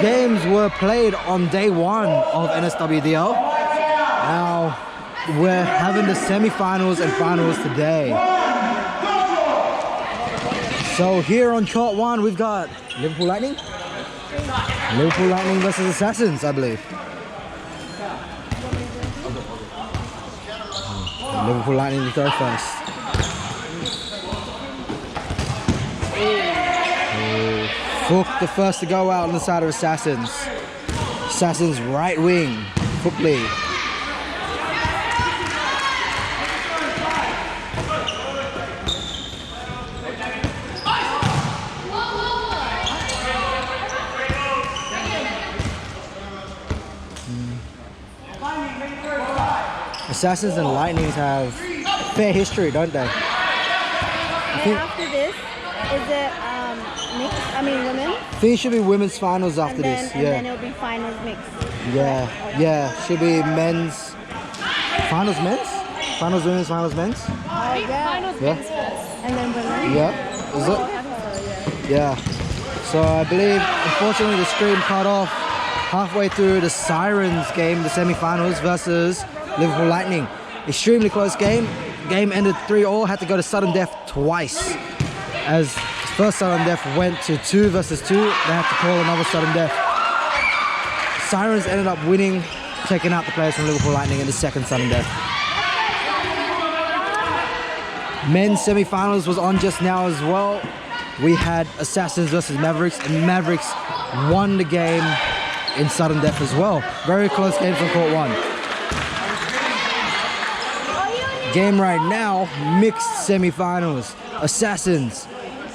games were played on day 1 of NSWDL. Now we're having the semi-finals and finals today. So here on chart 1 we've got Liverpool Lightning. Liverpool Lightning versus Assassins, I believe. Liverpool Lightning to throw first. Fook the first to go out on the side of Assassins. Assassins right wing. Fook lead. Assassins and Lightnings have fair history, don't they? And after this, is it mixed? I mean, women? I think it should be women's finals after this. And then it'll be finals mixed. Yeah, yeah. Should be men's finals, men's finals, women's finals, men's. Finals men's first, and then women. Yeah, is it? Yeah. So I believe, unfortunately, the stream cut off halfway through the Sirens game, the semi-finals versus Liverpool Lightning. Extremely close game. Game ended 3-3. Had to go to sudden death twice. As first sudden death went to 2 versus 2, they had to call another sudden death. Sirens ended up winning, taking out the players from Liverpool Lightning in the second sudden death. Men's semi-finals was on just now as well. We had Assassins versus Mavericks, and Mavericks won the game in sudden death as well. Very close game from court 1. Game right now, mixed semi-finals. Assassins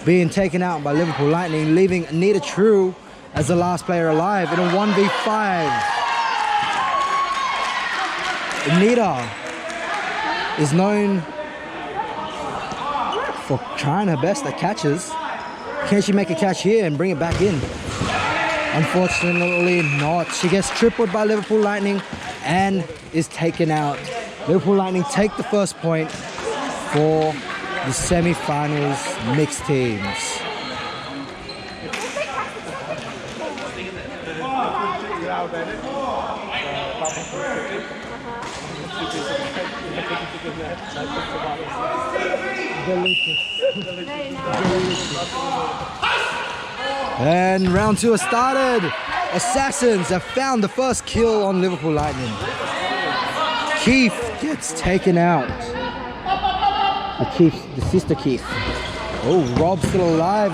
being taken out by Liverpool Lightning, leaving Anita True as the last player alive in a 1v5. Anita is known for trying her best at catches. Can she make a catch here and bring it back in? Unfortunately not. She gets tripled by Liverpool Lightning and is taken out. Liverpool Lightning take the first point for the semi-finals mixed teams. And round 2 has started. Assassins have found the first kill on Liverpool Lightning. Keith gets taken out. The sister Keith. Oh, Rob's still alive.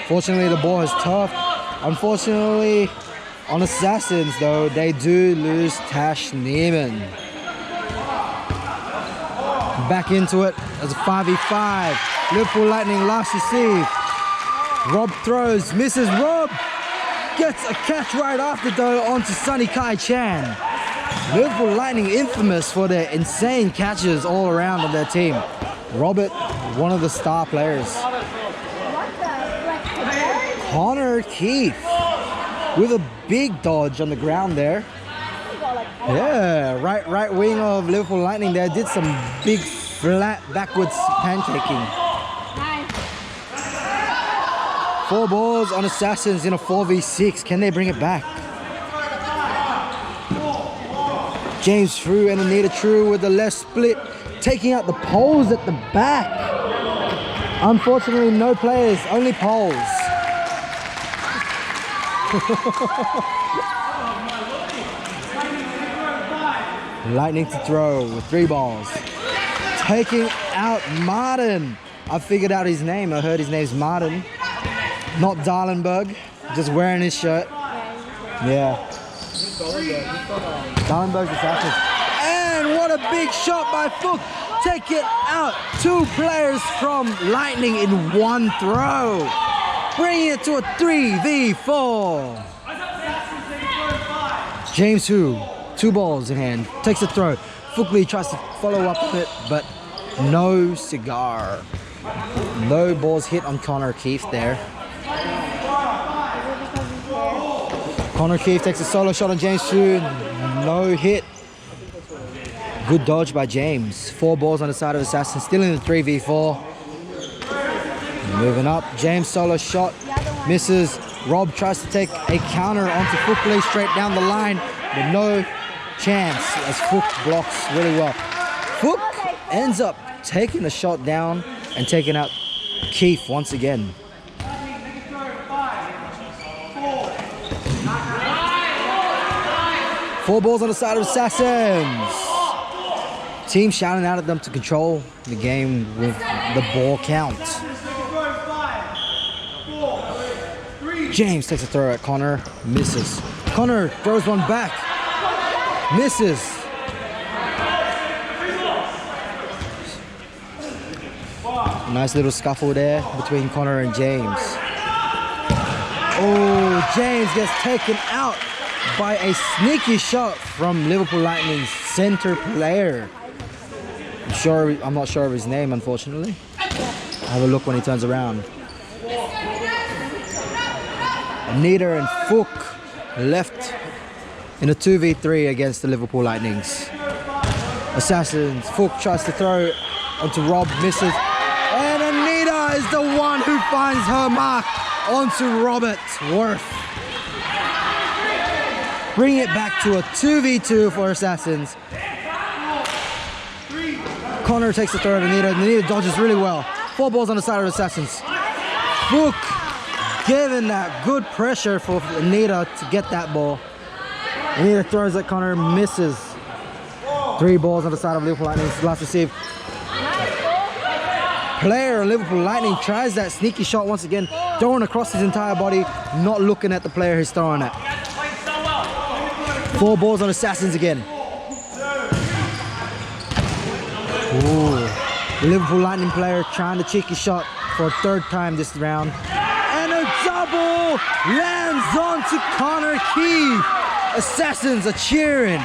Fortunately, the ball is tough. Unfortunately, on Assassins though, they do lose Tash Neiman. Back into it as a 5v5. Liverpool Lightning last receive. Rob throws, misses. Rob gets a catch right after though onto Sunny Kai Chan. Liverpool Lightning infamous for their insane catches all around on their team. Robert, one of the star players. Connor Keith with a big dodge on the ground there. Yeah, right wing of Liverpool Lightning there did some big flat backwards pancaking. 4 balls on Assassins in a 4v6. Can they bring it back? James True and Anita True with the left split, taking out the poles at the back. Unfortunately, no players, only poles. Lightning to throw with 3 balls. Taking out Martin. I figured out his name. I heard his name's Martin. Not Darlenberg. Just wearing his shirt. Yeah. Darlenberg's Assassins. And what a big shot by Fook. Take it out. 2 players from Lightning in 1 throw. Bringing it to a 3v4. James Hu, 2 balls in hand, takes a throw. Fookley tries to follow up with it, but no cigar. No balls hit on Connor Keith there. Connor Keith takes a solo shot on James Hu. No hit. Good dodge by James. 4 balls on the side of Assassin, still in the 3v4. Moving up, James solo shot, misses. Rob tries to take a counter onto Fookley straight down the line, but no chance as Fook blocks really well. Fook ends up taking the shot down and taking out Keith once again. Four balls on the side of Assassins. Team shouting out at them to control the game with the ball count. James takes a throw at Connor, misses. Connor throws one back, misses. Nice little scuffle there between Connor and James. Oh, James gets taken out by a sneaky shot from Liverpool Lightning's center player. I'm not sure of his name, unfortunately. I'll have a look when he turns around. Anita and Fook left in a 2v3 against the Liverpool Lightnings. Assassins, Fook tries to throw onto Rob, misses. And Anita is the one who finds her mark onto Robert Worth. Bring it back to a 2v2 for Assassins. Connor takes the throw at Anita. Anita dodges really well. 4 balls on the side of Assassins. Fook giving that good pressure for Anita to get that ball. Anita throws at Connor, misses. 3 balls on the side of Liverpool Lightning. Last receive. Player of Liverpool Lightning tries that sneaky shot once again, throwing across his entire body, not looking at the player he's throwing at. 4 balls on Assassins again. Ooh. The Liverpool Lightning player trying the cheeky shot for a 3rd time this round. And a double lands onto Connor Keith. Assassins are cheering.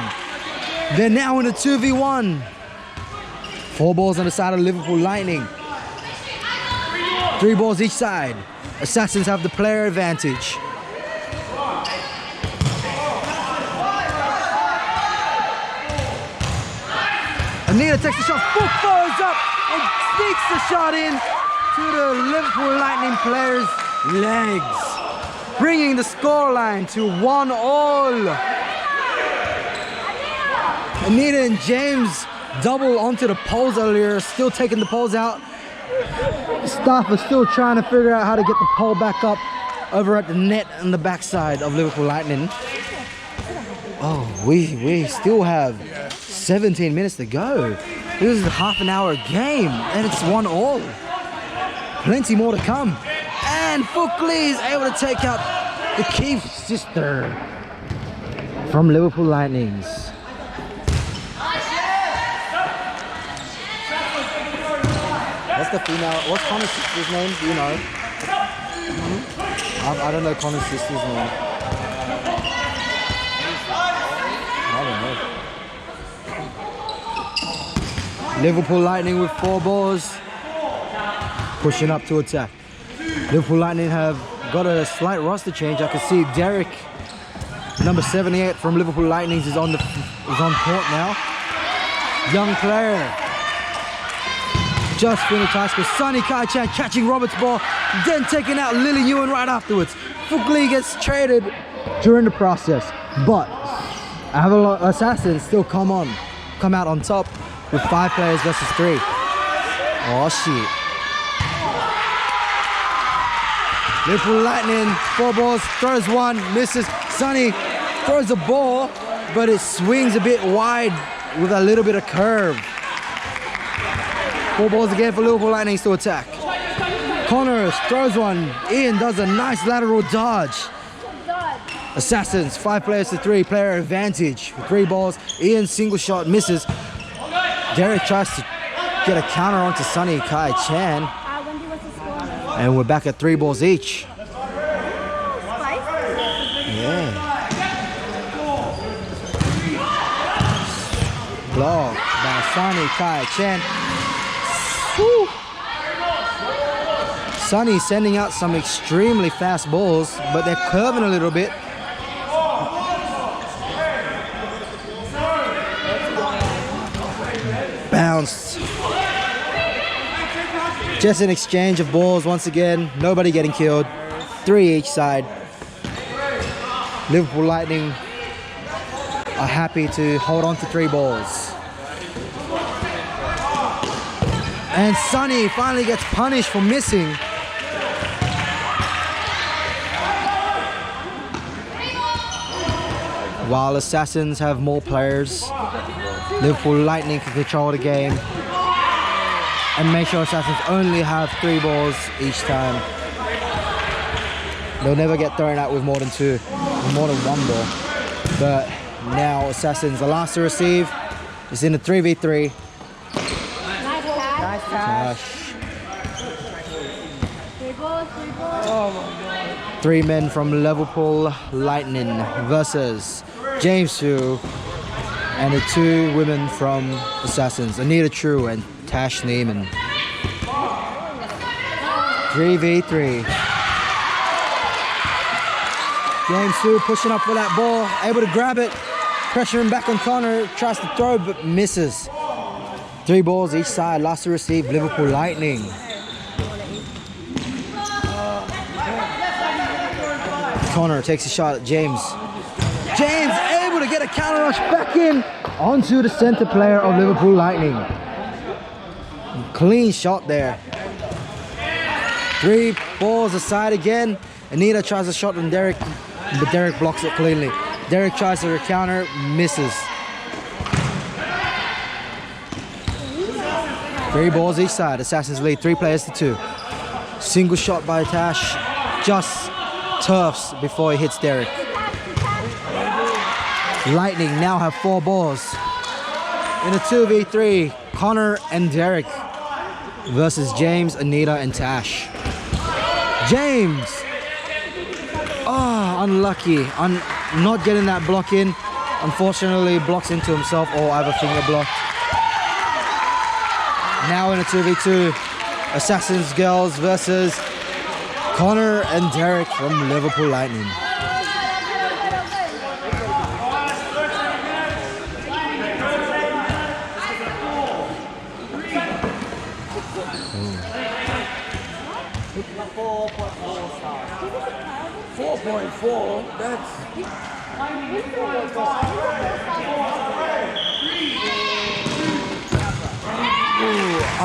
They're now in a 2v1. 4 balls on the side of Liverpool Lightning. 3 balls each side. Assassins have the player advantage. Anita takes the shot, Fook follows up and sneaks the shot in to the Liverpool Lightning player's legs, bringing the scoreline to 1-1. Anita and James double onto the poles earlier, still taking the poles out. Staff are still trying to figure out how to get the pole back up over at the net on the backside of Liverpool Lightning. Oh, we still have 17 minutes to go. This is a half-an-hour game, and it's 1-1. Plenty more to come. And Fookley is able to take out the Keith sister from Liverpool Lightnings. That's the female. What's Connor's sister's name? Do you know? I don't know Connor's sister's name. I don't know. Liverpool Lightning with 4 balls. Pushing up to attack. Liverpool Lightning have got a slight roster change. I can see Derek, number 78 from Liverpool Lightning, is on court now. Young player. Just finished high school. Sonny Kai-Chan catching Robert's ball, then taking out Lily Ewan right afterwards. Fookley gets traded during the process, but Avalon Assassins still come out on top with 5 players versus 3. Oh shit. Liverpool Lightning, 4 balls, throws 1, misses. Sonny throws the ball, but it swings a bit wide with a little bit of curve. 4 balls again for Liverpool Lightning to attack. Connor throws 1. Ian does a nice lateral dodge. Assassins, 5 players to 3, player advantage. 3 balls, Ian single shot misses. Derek tries to get a counter onto Sonny Kai-Chan. And we're back at 3 balls each. Yeah. Block by Sonny Kai-Chan. Woo. Sonny sending out some extremely fast balls, but they're curving a little bit. Bounced. Just an exchange of balls once again. Nobody getting killed. 3 each side. Liverpool Lightning are happy to hold on to 3 balls. And Sonny finally gets punished for missing. While Assassins have more players, Liverpool Lightning can control the game and make sure Assassins only have 3 balls each time. They'll never get thrown out with more than 2, more than 1 ball. But now Assassins, the last to receive, is in a 3v3. Nice Cash. 3 balls, 3 balls. Oh my god. 3 men from Liverpool Lightning versus James Hu and the 2 women from Assassins, Anita True and Tash Neiman. 3v3. James Hu pushing up for that ball, able to grab it, pressuring back on Connor, tries to throw but misses. 3 balls each side, last to receive Liverpool Lightning. Connor takes a shot at James. James able to get a counter rush back in onto the center player of Liverpool Lightning. Clean shot there. 3 balls aside again. Anita tries a shot on Derek, but Derek blocks it cleanly. Derek tries to counter, misses. 3 balls each side. Assassins lead 3 players to 2. Single shot by Tash, just turfs before he hits Derek. Lightning now have 4 balls. In a 2v3, Connor and Derek versus James, Anita, and Tash. James! Oh, unlucky. Not getting that block in. Unfortunately, blocks into himself or either finger block. Now in a 2v2, Assassins girls versus Connor and Derek from Liverpool Lightning.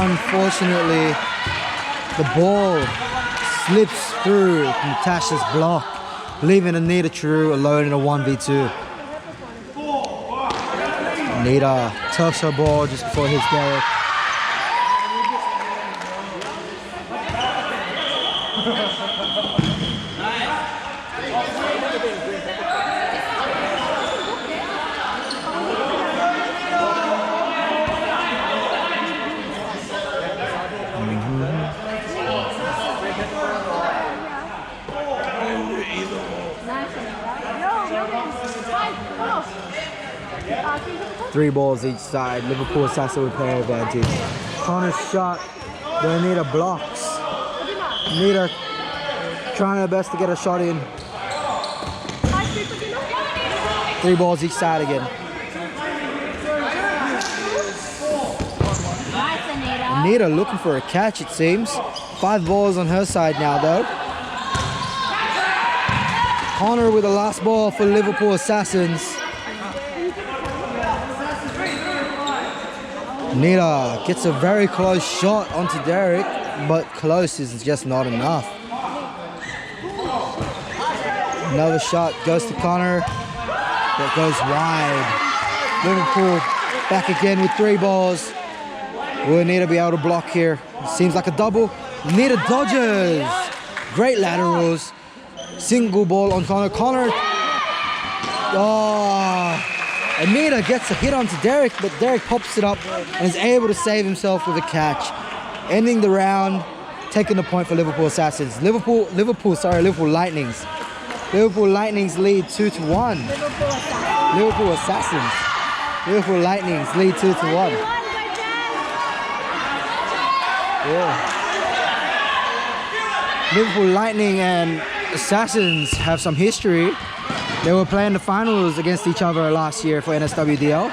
Unfortunately, the ball slips through Natasha's block, leaving Anita True alone in a 1v2. Anita turfs her ball just before it hits Derek. Three balls each side. Liverpool Assassin with player advantage. Connor's shot, but Anita blocks. Anita trying her best to get a shot in. 3 balls each side again. Anita looking for a catch, it seems. 5 balls on her side now, though. Connor with the last ball for Liverpool Assassins. Anita gets a very close shot onto Derek, but close is just not enough. Another shot goes to Connor, but goes wide. Liverpool back again with 3 balls. Will Anita be able to block here? Seems like a double. Anita dodges. Great laterals. Single ball on Connor. Connor. Oh. Anita gets a hit onto Derek, but Derek pops it up and is able to save himself with a catch. Ending the round, taking the point for Liverpool Assassins. Liverpool Lightnings. Liverpool Lightnings lead 2-1. Liverpool Assassins. Liverpool Lightnings lead 2-1. Yeah. Liverpool Lightning and Assassins have some history. They were playing the finals against each other last year for NSWDL.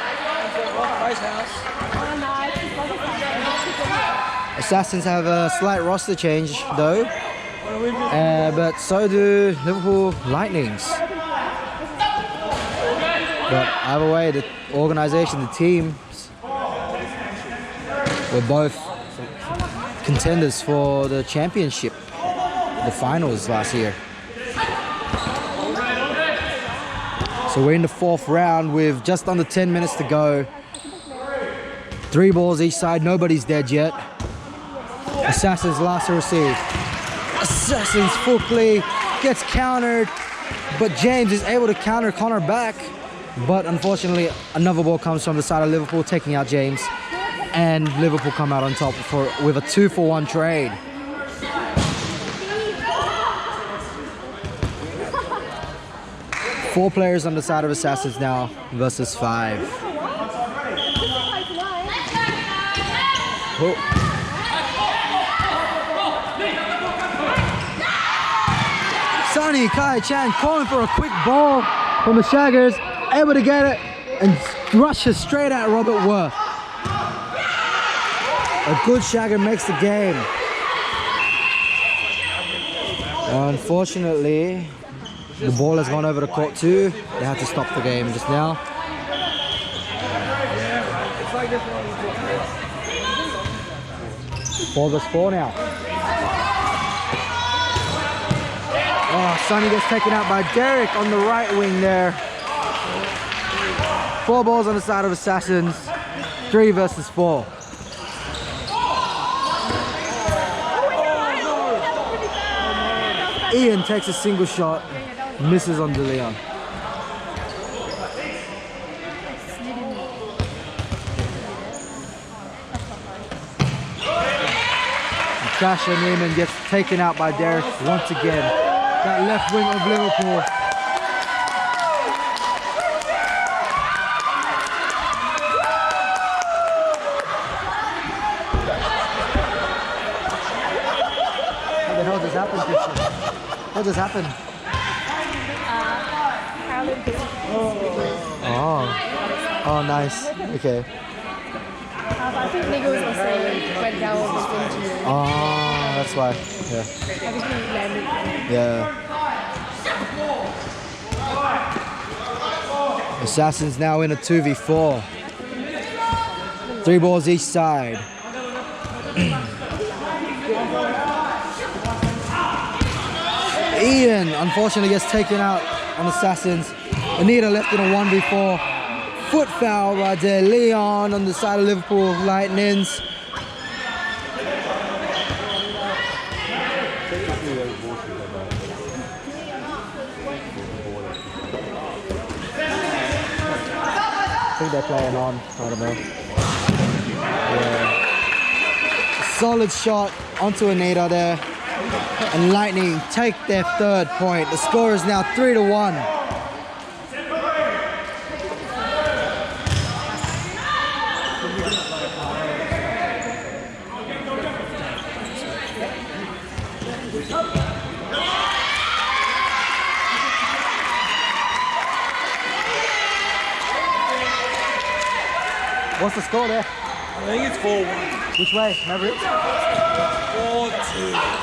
Assassins have a slight roster change though, but so do Liverpool Lightnings. But either way, the organization, the teams were both contenders for the championship, the finals last year. So we're in the 4th round with just under 10 minutes to go. 3 balls each side, nobody's dead yet. Assassin's last to receive. Assassin's Fookley gets countered, but James is able to counter Connor back. But unfortunately, another ball comes from the side of Liverpool, taking out James. And Liverpool come out on top with a 2-for-1 trade. Four players on the side of Assassins now versus 5. Oh. Sonny Kai Chan calling for a quick ball from the Shaggers, able to get it and rushes straight at Robert Worth. A good Shagger makes the game. Unfortunately, the ball has gone over to court 2. They had to stop the game just now. 4 versus 4 now. Oh, Sonny gets taken out by Derek on the right wing there. 4 balls on the side of Assassins. 3 versus 4. Ian takes a single shot, misses on DeLeon. Sasha Neiman gets taken out by Derek once again. That left wing of Liverpool. What the hell just happened, Christian? What just happened? Oh, nice. Okay. I think Niggles also went down with his injury. Oh, that's why. Yeah. Everything landed. Yeah. Assassins now in a 2v4. 3 balls each side. Ian unfortunately gets taken out on Assassins. Anita left in a 1v4. Foot foul right there. Leon on the side of Liverpool Lightnings. I think they're playing on. I don't know. Yeah. Solid shot onto Anita there. And Lightning take their 3rd point. The score is now 3-1. What's the score there? I think it's 4-1. Which way, Mavericks?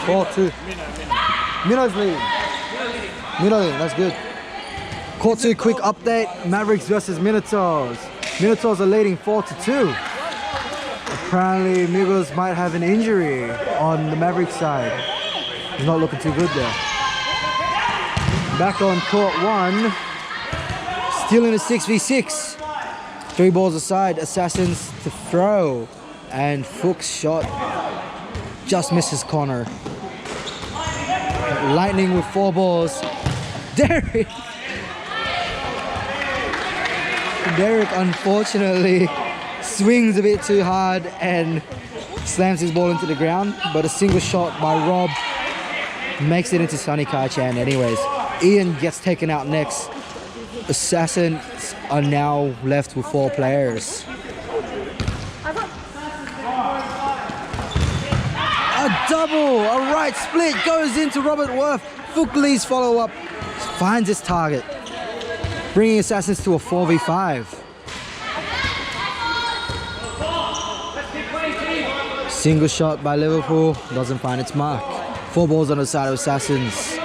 4-2. 4-2. Minnows leading. Minnow leading, that's good. Court 2 quick update. Mavericks versus Minotaurs. Minotaurs are leading 4-2. Apparently Migos might have an injury on the Mavericks side. He's not looking too good there. Back on court 1. Still in a 6v6. 3 balls aside, Assassins to throw. And Fuchs' shot just misses Connor. Lightning with 4 balls. Derek unfortunately swings a bit too hard and slams his ball into the ground, but a single shot by Rob makes it into Sonny Kai-Chan anyways. Ian gets taken out next. Assassins are now left with 4 players. A double, a right split goes into Robert Worth. Fookley's follow-up finds its target, bringing Assassins to a 4v5. Single shot by Liverpool doesn't find its mark. 4 balls on the side of Assassins.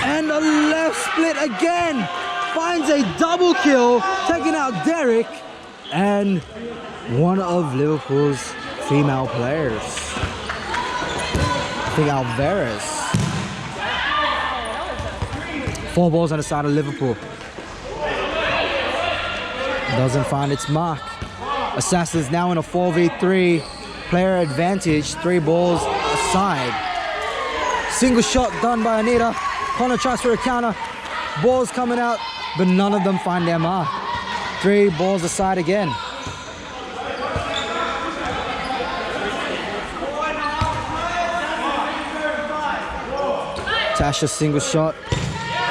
And And the left split again. Finds a double kill, taking out Derek and one of Liverpool's female players. I think Alvarez. 4 balls on the side of Liverpool. Doesn't find its mark. Assassins now in a 4v3. Player advantage, 3 balls aside. Single shot done by Anita. Connor tries for a counter. Balls coming out, but none of them find their mark. 3 balls aside again. Tasha's single shot.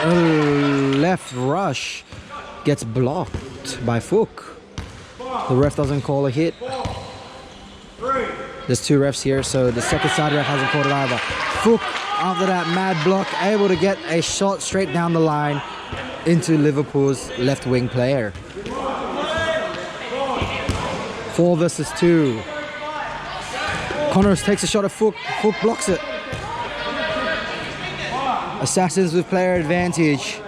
Left rush gets blocked by Fook. The ref doesn't call a hit. There's 2 refs here, so the second side ref hasn't called it either. Fook, after that mad block, able to get a shot straight down the line into Liverpool's left wing player. 4 versus 2. Connors takes a shot at Fook. Fook blocks it. Assassins with player advantage.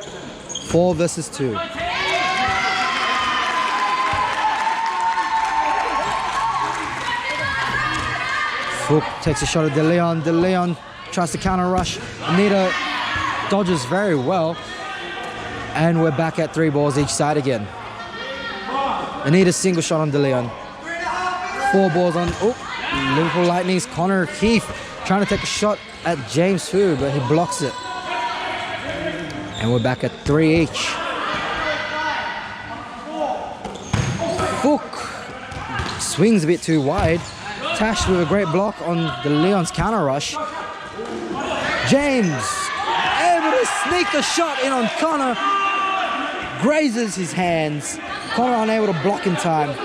4 versus 2. Fook takes a shot at De Leon. De Leon tries to counter rush. Anita dodges very well. And we're back at 3 balls each side again. Anita's single shot on De Leon. 4 balls on Liverpool Lightning's Connor Keefe trying to take a shot at James Fu, but he blocks it. And we're back at 3 each. Fook swings a bit too wide. Tash with a great block on De Leon's counter rush. James able to sneak a shot in on Connor. Grazes his hands. Connor unable to block in time.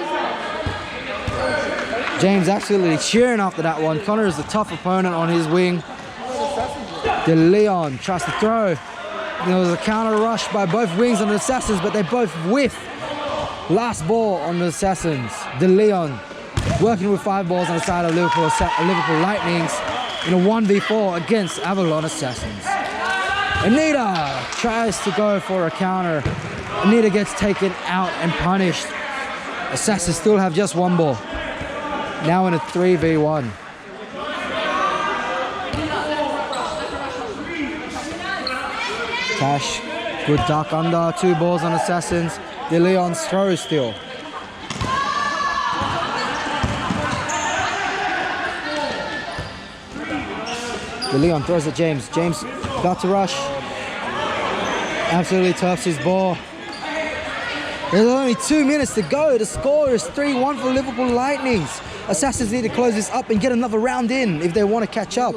James absolutely cheering after that one. Connor is a tough opponent on his wing. De Leon tries to throw. There was a counter rush by both wings on the Assassins, but they both whiff. Last ball on the Assassins. De Leon working with 5 balls on the side of Liverpool Lightnings in a 1v4 against Avalon Assassins. Anita tries to go for a counter. Anita gets taken out and punished. Assassins still have just 1 ball. Now in a 3v1. Tash, good duck under, 2 balls on Assassins. De Leon's throw still. De Leon throws at James. James about to rush. Absolutely toughs his ball. There's only 2 minutes to go. The score is 3-1 for Liverpool Lightnings. Assassins need to close this up and get another round in if they want to catch up.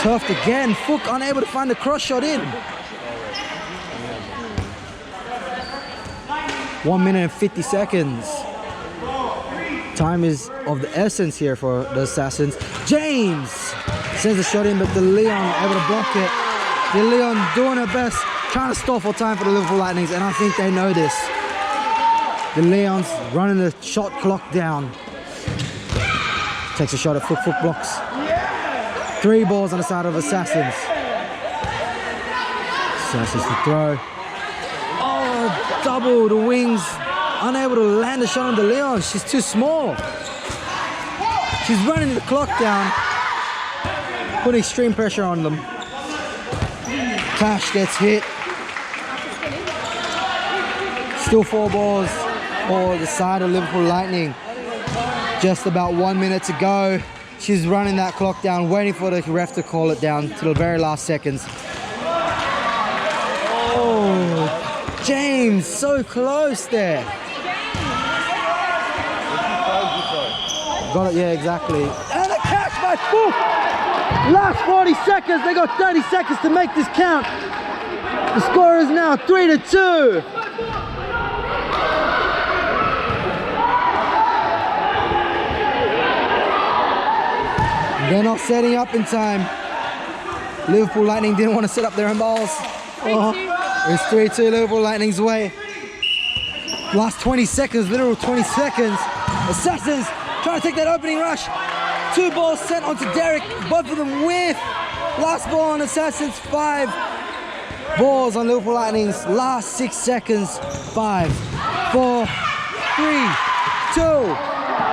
Turfed again. Fook unable to find the cross shot in. 1 minute and 50 seconds. Time is of the essence here for the Assassins. James sends a shot in, but De Leon able to block it. De Leon doing her best, trying to stall for time for the Liverpool Lightnings, and I think they know this. De Leon's running the shot clock down. Takes a shot at Fook. Fook blocks. 3 balls on the side of Assassins. Assassins to throw. Oh, double the wings. Unable to land a shot on De Leon. She's too small. She's running the clock down. Putting extreme pressure on them. Cash gets hit. Still 4 balls for the side of Liverpool Lightning. Just about 1 minute to go. She's running that clock down, waiting for the ref to call it down till the very last seconds. Oh, James, so close there. Got it, yeah, exactly. And a catch by Fook. Last 40 seconds, they got 30 seconds to make this count. The score is now 3-2. They're not setting up in time. Liverpool Lightning didn't want to set up their own balls. Oh, it's 3-2 Liverpool Lightning's way. Last 20 seconds, literal 20 seconds. Assassins trying to take that opening rush. 2 balls sent onto Derek. Both of them whiff. Last ball on Assassins, 5 balls on Liverpool Lightning's last 6 seconds. 5, 4, 3, 2,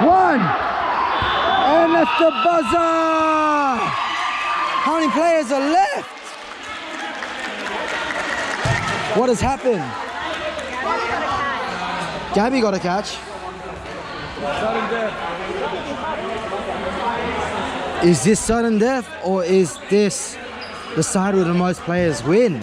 1. And that's the buzzer! How many players are left? What has happened? Gabby got a catch. Sudden death. Is this sudden death or is this the side with the most players win?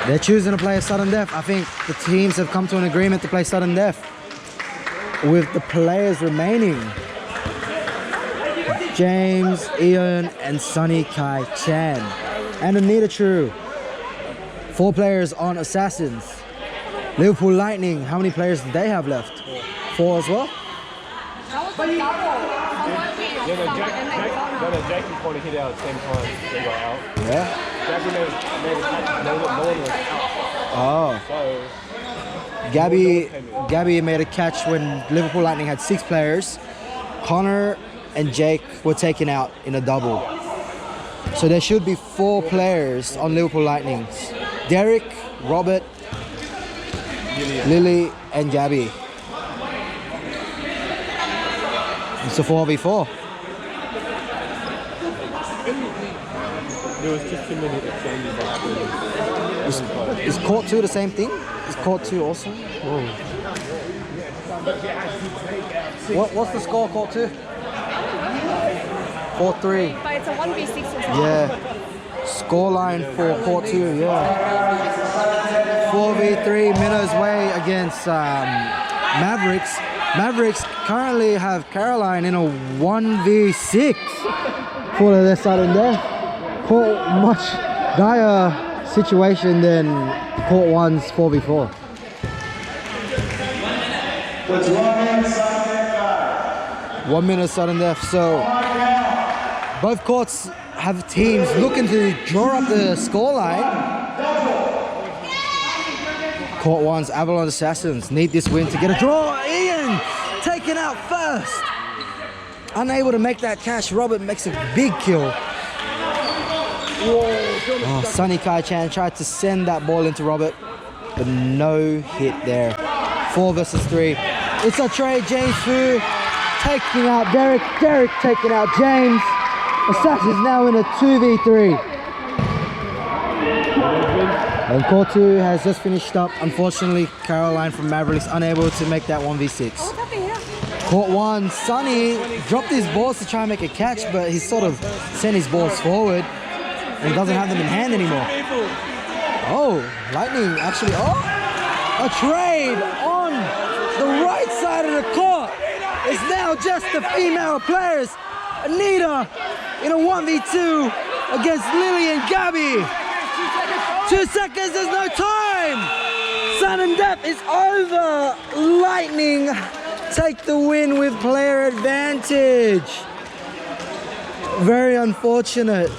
They're choosing to play a sudden death. I think the teams have come to an agreement to play sudden death with the players remaining. James, Ian, and Sunny Kai Chan. And Anita True. 4 players on Assassins. Liverpool Lightning, how many players do they have left? 4 as well? Jackie caught a hit out at the same time. They got out. Yeah? Jackie made a catch. No one was out. Oh. So, Gabby made a catch when Liverpool Lightning had 6 players. Connor and Jake were taken out in a double. So there should be 4 players on Liverpool Lightning. Derek, Robert, Lily, and Gabby. It's a 4v4. there was just too many exchanges happening. Is court 2 the same thing? Is court 2 also? Whoa. What's the score, court 2? 4-3. But it's a 1v6 as well. Yeah. Scoreline for court 2, yeah. 4v3 Minnows Way against Mavericks. Mavericks currently have Caroline in a 1v6 for their sudden death. Court much dire situation than court 1's 4v4. It's 1 minute sudden death. 1 minute sudden death. So both courts have teams looking to draw up the scoreline. Court 1's Avalon Assassins need this win to get a draw. Ian taken out first. Unable to make that catch. Robert makes a big kill. Oh, Sunny Kai Chan tried to send that ball into Robert, but no hit there. 4 versus 3. It's a trade. James Fu taking out Derek. Derek taking out James. Assassins now in a 2v3. And court 2 has just finished up. Unfortunately, Caroline from Mavericks unable to make that 1v6. Court 1, Sunny dropped his balls to try and make a catch, but he's sort of sent his balls forward and he doesn't have them in hand anymore. Oh, Lightning actually, a trade on the right side of the court. It's now just the female players. Anita in a 1v2 against Lily and Gabby. 2 seconds, there's no time. Sudden death is over. Lightning take the win with player advantage. Very unfortunate.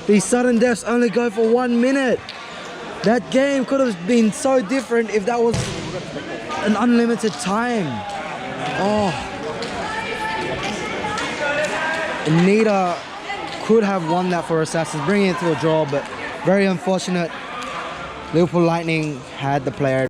These sudden deaths only go for 1 minute. That game could have been so different if that was an unlimited time. Oh. Anita could have won that for Assassins, bringing it to a draw, but very unfortunate. Liverpool Lightning had the player